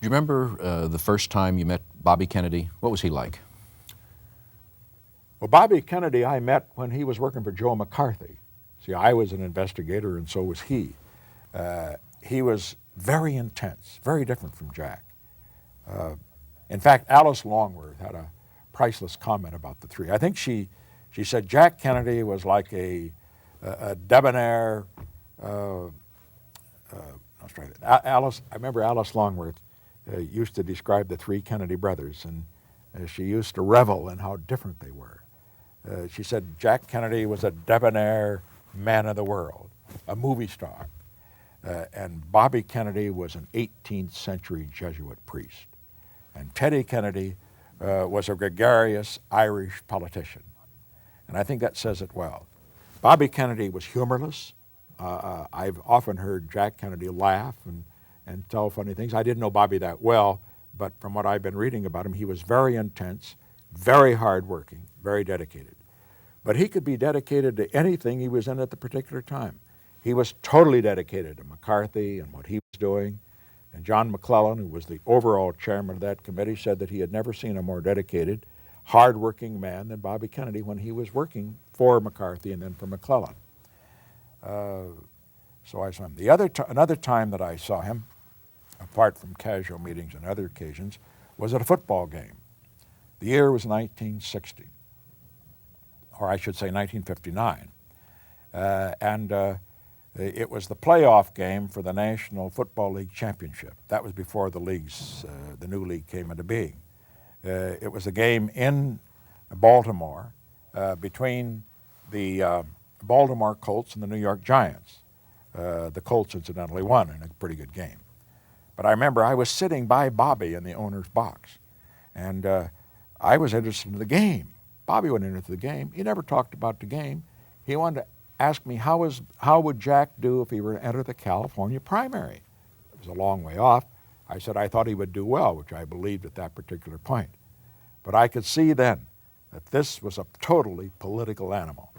you remember the first time you met Bobby Kennedy? What was he like? Well, Bobby Kennedy I met when he was working for Joe McCarthy. See, I was an investigator and so was he. He was very intense, very different from Jack. In fact, Alice Longworth had a priceless comment about the three. I think she said Jack Kennedy was like a debonair, I remember Alice Longworth used to describe the three Kennedy brothers, and she used to revel in how different they were. She said Jack Kennedy was a debonair man of the world, a movie star, and Bobby Kennedy was an 18th century Jesuit priest, and Teddy Kennedy was a gregarious Irish politician. And I think that says it well. Bobby Kennedy was humorless. I've often heard Jack Kennedy laugh and tell funny things. I didn't know Bobby that well, but from what I've been reading about him, he was very intense, very hardworking, very dedicated. But he could be dedicated to anything he was in at the particular time. He was totally dedicated to McCarthy and what he was doing. And John McClellan, who was the overall chairman of that committee, said that he had never seen a more dedicated, hardworking man than Bobby Kennedy when he was working for McCarthy and then for McClellan. So I saw him. Another time that I saw him, apart from casual meetings and other occasions, was at a football game. The year was 1960, or I should say 1959. It was the playoff game for the National Football League Championship. That was before the new league came into being. It was a game in Baltimore between the Baltimore Colts and the New York Giants. The Colts incidentally won in a pretty good game. But I remember I was sitting by Bobby in the owner's box, and I was interested in the game. Bobby went into the game. He never talked about the game. He wanted to ask me how would Jack do if he were to enter the California primary. It was a long way off. I said I thought he would do well, which I believed at that particular point. But I could see then that this was a totally political animal.